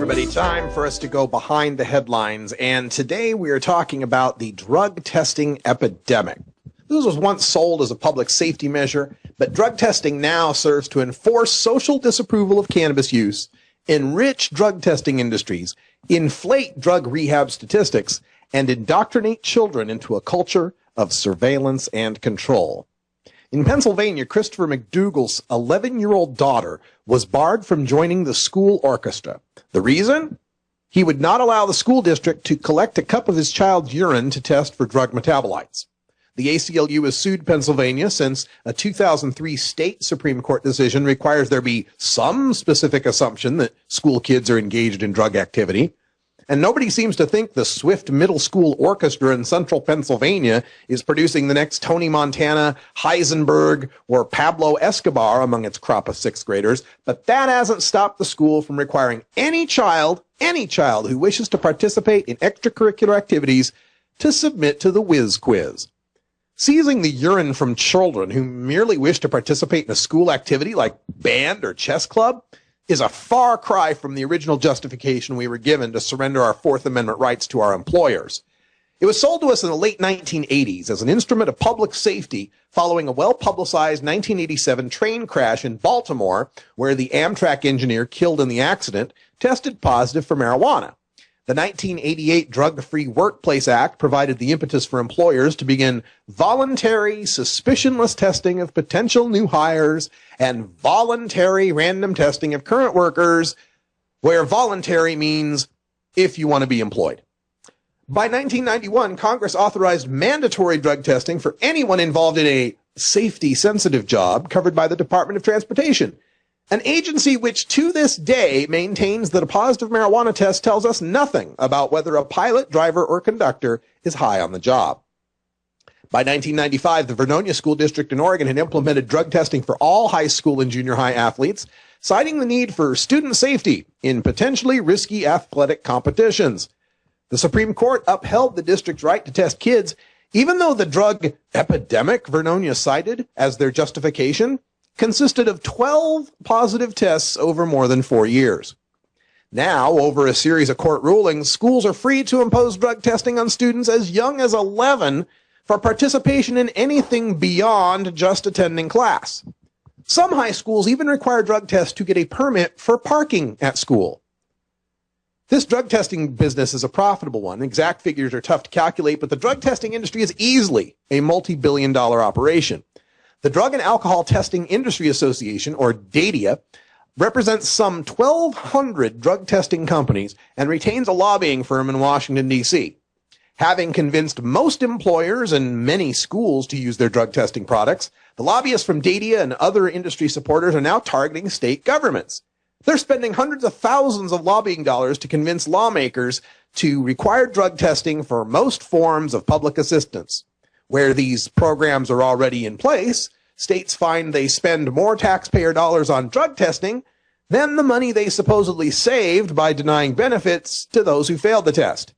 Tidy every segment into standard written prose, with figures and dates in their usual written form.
everybody. Time for us to go behind the headlines, and today we are talking about the drug testing epidemic. This was once sold as a public safety measure, but drug testing now serves to enforce social disapproval of cannabis use, enrich drug testing industries, inflate drug rehab statistics, and indoctrinate children into a culture of surveillance and control. In Pennsylvania, Christopher McDougal's 11-year-old daughter was barred from joining the school orchestra. The reason? He would not allow the school district to collect a cup of his child's urine to test for drug metabolites. The ACLU has sued Pennsylvania since a 2003 state Supreme Court decision requires there be some specific assumption that school kids are engaged in drug activity. And nobody seems to think the Swift Middle School Orchestra in central Pennsylvania is producing the next Tony Montana, Heisenberg, or Pablo Escobar among its crop of sixth graders. But that hasn't stopped the school from requiring any child who wishes to participate in extracurricular activities to submit to the whiz quiz. Seizing the urine from children who merely wish to participate in a school activity like band or chess club is a far cry from the original justification we were given to surrender our Fourth Amendment rights to our employers. It was sold to us in the late 1980s as an instrument of public safety following a well-publicized 1987 train crash in Baltimore, where the Amtrak engineer killed in the accident tested positive for marijuana. The 1988 Drug-Free Workplace Act provided the impetus for employers to begin voluntary, suspicionless testing of potential new hires and voluntary random testing of current workers, where voluntary means if you want to be employed. By 1991, Congress authorized mandatory drug testing for anyone involved in a safety-sensitive job covered by the Department of Transportation, an agency which to this day maintains that a positive marijuana test tells us nothing about whether a pilot, driver, or conductor is high on the job. By 1995, the Vernonia School District in Oregon had implemented drug testing for all high school and junior high athletes, citing the need for student safety in potentially risky athletic competitions. The Supreme Court upheld the district's right to test kids, even though the drug epidemic Vernonia cited as their justification consisted of 12 positive tests over more than 4 years. Now, over a series of court rulings, schools are free to impose drug testing on students as young as 11 for participation in anything beyond just attending class. Some high schools even require drug tests to get a permit for parking at school. This drug testing business is a profitable one. Exact figures are tough to calculate, but the drug testing industry is easily a multi-billion-dollar operation. The Drug and Alcohol Testing Industry Association, or DADIA, represents some 1,200 drug testing companies and retains a lobbying firm in Washington, D.C. Having convinced most employers and many schools to use their drug testing products, the lobbyists from DADIA and other industry supporters are now targeting state governments. They're spending hundreds of thousands of lobbying dollars to convince lawmakers to require drug testing for most forms of public assistance. Where these programs are already in place, states find they spend more taxpayer dollars on drug testing than the money they supposedly saved by denying benefits to those who failed the test.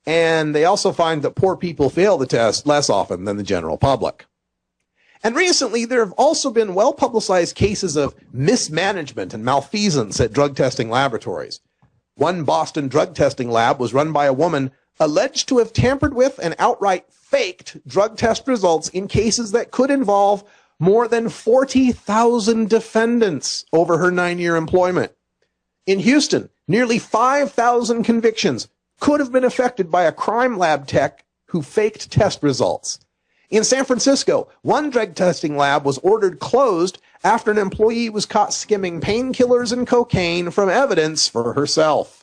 And they also find that poor people fail the test less often than the general public. And recently, there have also been well-publicized cases of mismanagement and malfeasance at drug testing laboratories. One Boston drug testing lab was run by a woman alleged to have tampered with and outright faked drug test results in cases that could involve more than 40,000 defendants over her 9-year employment. In Houston, nearly 5,000 convictions could have been affected by a crime lab tech who faked test results. In San Francisco, one drug testing lab was ordered closed after an employee was caught skimming painkillers and cocaine from evidence for herself.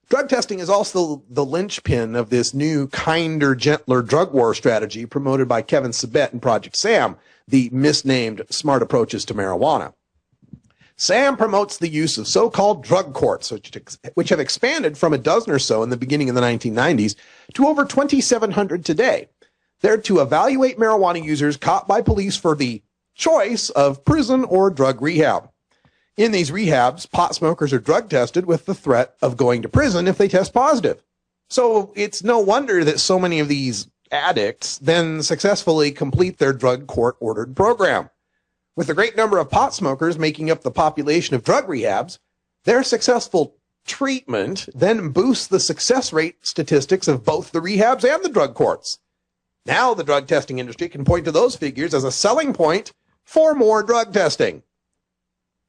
Drug testing is also the linchpin of this new, kinder, gentler drug war strategy promoted by Kevin Sabet and Project SAM, the misnamed Smart Approaches to Marijuana. SAM promotes the use of so-called drug courts, which have expanded from a dozen or so in the beginning of the 1990s to over 2,700 today. They're to evaluate marijuana users caught by police for the choice of prison or drug rehab. In these rehabs, pot smokers are drug tested with the threat of going to prison if they test positive. So it's no wonder that so many of these addicts then successfully complete their drug court-ordered program. With a great number of pot smokers making up the population of drug rehabs, their successful treatment then boosts the success rate statistics of both the rehabs and the drug courts. Now the drug testing industry can point to those figures as a selling point for more drug testing.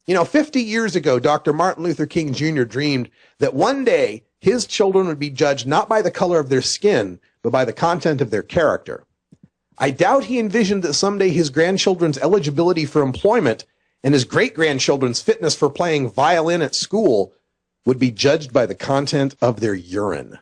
50 years ago, Dr. Martin Luther King Jr. dreamed that one day his children would be judged not by the color of their skin, but by the content of their character. I doubt he envisioned that someday his grandchildren's eligibility for employment and his great-grandchildren's fitness for playing violin at school would be judged by the content of their urine.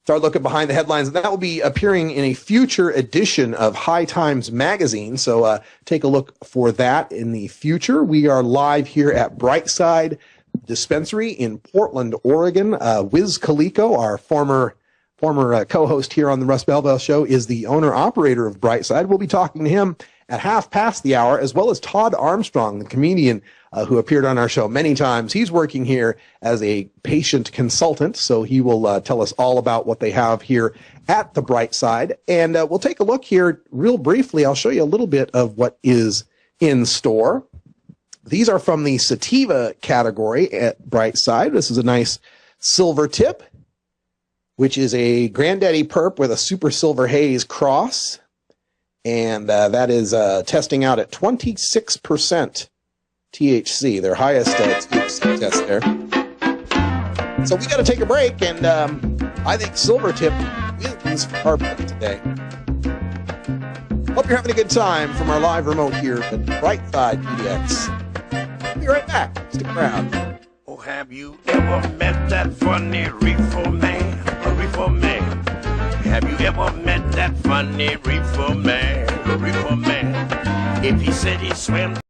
Start looking behind the headlines, and that will be appearing in a future edition of High Times magazine, so take a look for that in the future. We are live here at Brightside Dispensary in Portland, Oregon. Wiz Calico, our former co-host here on the Russ Belville Show, is the owner-operator of Brightside. We'll be talking to him at half past the hour, as well as Todd Armstrong, the comedian who appeared on our show many times. He's working here as a patient consultant, so he will tell us all about what they have here at the Brightside. And we'll take a look here real briefly. I'll show you a little bit of what is in store. These are from the sativa category at Brightside. This is a nice silver tip, which is a Granddaddy Perp with a Super Silver Haze cross. And that is testing out at 26% THC, their highest THC test there. So we got to take a break, and I think Silvertip wins our pick today. Hope you're having a good time from our live remote here at Brightside PDX. We'll be right back. Stick around. Oh, have you ever met that funny reefer man? A reefer man. Have you ever met that funny reefer man? A reefer man. If he said he swam